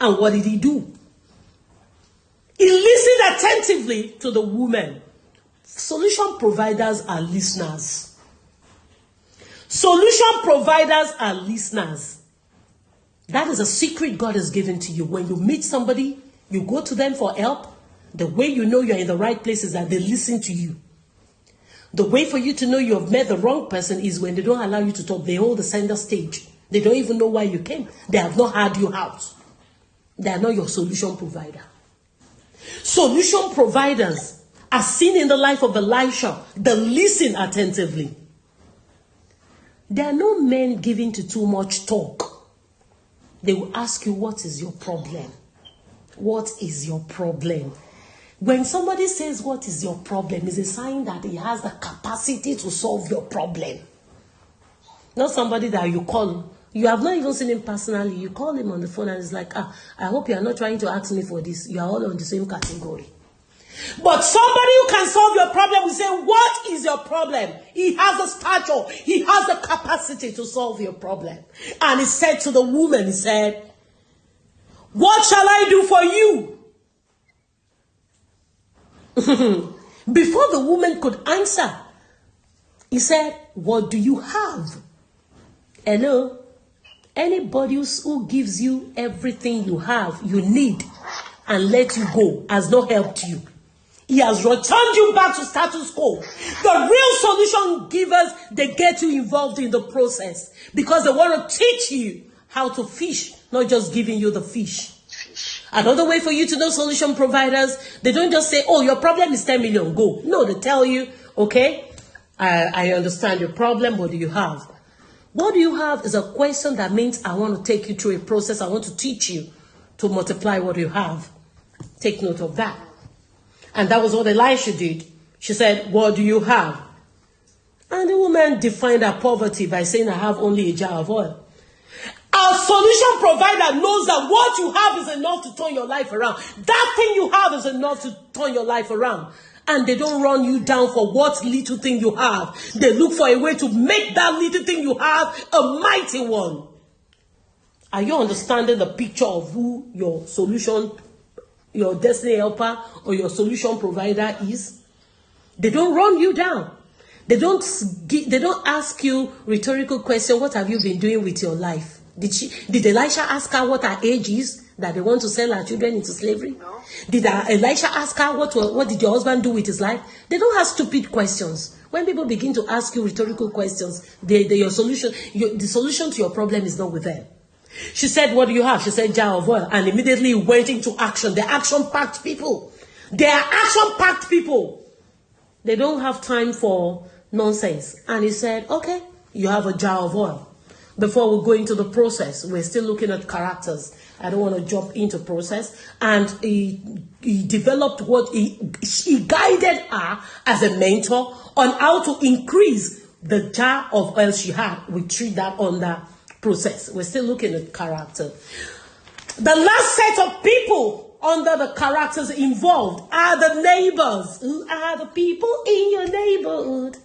And what did he do? He listened attentively to the woman. Solution providers are listeners. Solution providers are listeners. That is a secret God has given to you. When you meet somebody, you go to them for help. The way you know you're in the right place is that they listen to you. The way for you to know you have met the wrong person is when they don't allow you to talk. They hold the center stage. They don't even know why you came. They have not heard you out. They are not your solution provider. Solution providers are seen in the life of Elisha. They listen attentively. There are no men given to too much talk. They will ask you, what is your problem? What is your problem? When somebody says, what is your problem, it's a sign that he has the capacity to solve your problem. Not somebody that you call. You have not even seen him personally. You call him on the phone and it's like, I hope you are not trying to ask me for this. You are all on the same category. But somebody who can solve your problem will say, what is your problem? He has the stature. He has the capacity to solve your problem. And he said to the woman, he said, what shall I do for you? Before the woman could answer, he said, what do you have? Hello? Anybody who gives you everything you have, you need, and let you go, has not helped you. He has returned you back to status quo. The real solution givers, they get you involved in the process because they want to teach you how to fish, not just giving you the fish. Another way for you to know solution providers, they don't just say, oh, your problem is 10 million, go. No, they tell you, okay, I understand your problem, what do you have? What do you have is a question that means I want to take you through a process. I want to teach you to multiply what you have. Take note of that. And that was what Elisha did. She said, what do you have? And the woman defined her poverty by saying, I have only a jar of oil. Our solution provider knows that what you have is enough to turn your life around. That thing you have is enough to turn your life around. And they don't run you down for what little thing you have. They look for a way to make that little thing you have a mighty one. Are you understanding the picture of who your solution, your destiny helper or your solution provider is? They don't run you down. They don't ask you rhetorical question. What have you been doing with your life? Did Elisha ask her what her age is? That they want to sell her children into slavery? No. Did Elisha ask her what did your husband do with his life? They don't ask stupid questions. When people begin to ask you rhetorical questions, the solution to your problem is not with them. She said, what do you have? She said, jar of oil. And immediately went into action. They're action-packed people. They are action-packed people. They don't have time for nonsense. And he said, okay, you have a jar of oil. Before we go into the process, we're still looking at characters. I don't want to jump into process. And he developed he guided her as a mentor on how to increase the jar of oil she had. We treat that under process. We're still looking at character. The last set of people under the characters involved are the neighbors. Who are the people in your neighborhood?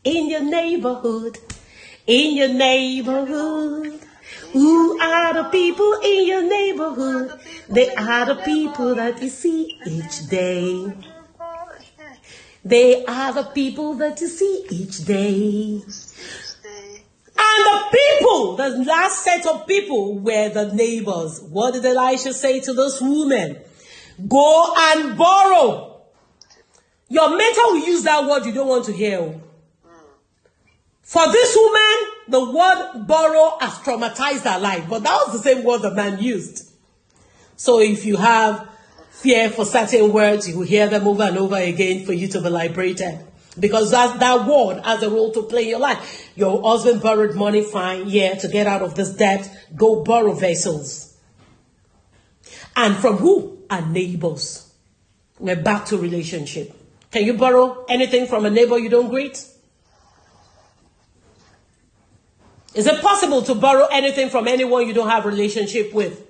In your neighborhood. In your neighborhood. Who are the people in your neighborhood? They are the people that you see each day. They are the people that you see each day. And the people, the last set of people were the neighbors. What did Elisha say to this woman? Go and borrow. Your mentor will use that word you don't want to hear. For this woman, the word borrow has traumatized her life. But that was the same word the man used. So if you have fear for certain words, you will hear them over and over again for you to be liberated. Because that word has a role to play in your life. Your husband borrowed money, fine, yeah, to get out of this debt, go borrow vessels. And from who? Our neighbors. We're back to relationship. Can you borrow anything from a neighbor you don't greet? Is it possible to borrow anything from anyone you don't have a relationship with?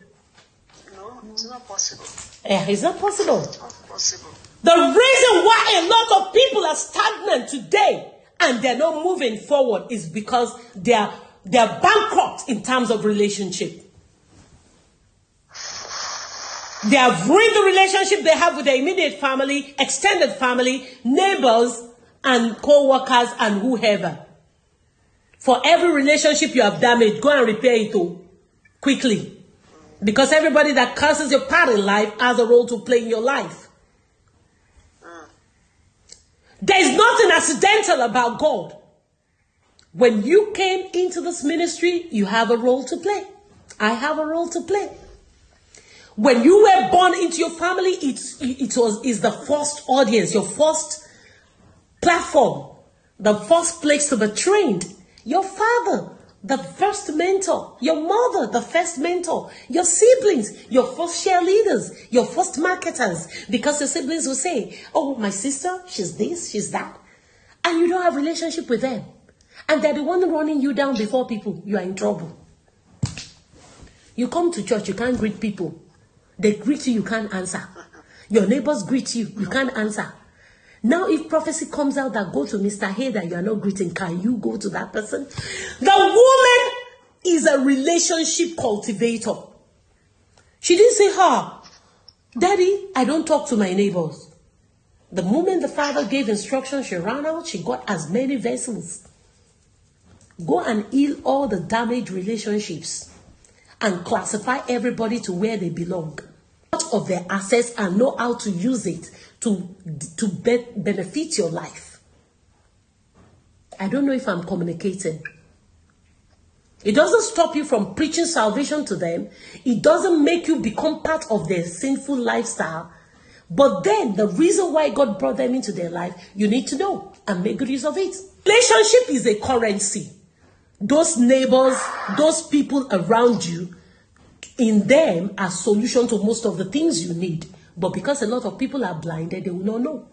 No, it's not possible. Yeah, it's not possible. It's not possible. The reason why a lot of people are stagnant today and they're not moving forward is because they're bankrupt in terms of relationship. They have ruined the relationship they have with their immediate family, extended family, neighbors, and co-workers, and whoever. For every relationship you have damaged, go and repair it quickly. Because everybody that curses your part in life has a role to play in your life. There is nothing accidental about God. When you came into this ministry, you have a role to play. I have a role to play. When you were born into your family, is the first audience, your first platform, the first place to be trained. Your father, the first mentor. Your mother, the first mentor. Your siblings, your first cheerleaders, your first marketers. Because your siblings will say, oh, my sister, she's this, she's that. And you don't have a relationship with them. And they're the one running you down before people. You are in trouble. You come to church, you can't greet people. They greet you, you can't answer. Your neighbors greet you, you can't answer. Now, if prophecy comes out that go to Mr. Hay that you are not greeting, can you go to that person? The woman is a relationship cultivator. She didn't say, Daddy, I don't talk to my neighbors. The moment the father gave instructions, she ran out, she got as many vessels. Go and heal all the damaged relationships and classify everybody to where they belong. Out of their assets and know how to use it to benefit your life. I don't know if I'm communicating. It doesn't stop you from preaching salvation to them. It doesn't make you become part of their sinful lifestyle. But then the reason why God brought them into their life, you need to know and make good use of it. Relationship is a currency. Those neighbors, those people around you, in them are solution to most of the things you need. But because a lot of people are blinded, they will not know.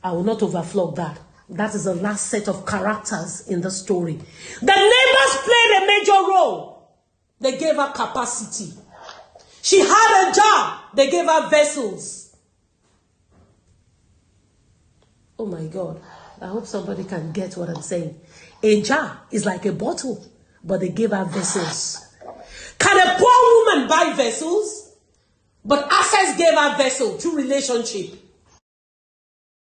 I will not overflog that. That is the last set of characters in the story. The neighbors played a major role. They gave her capacity. She had a job. They gave her vessels. Oh my God. I hope somebody can get what I'm saying. A jar is like a bottle, but they gave her vessels. Can a poor woman buy vessels? But Access gave her vessel through relationship.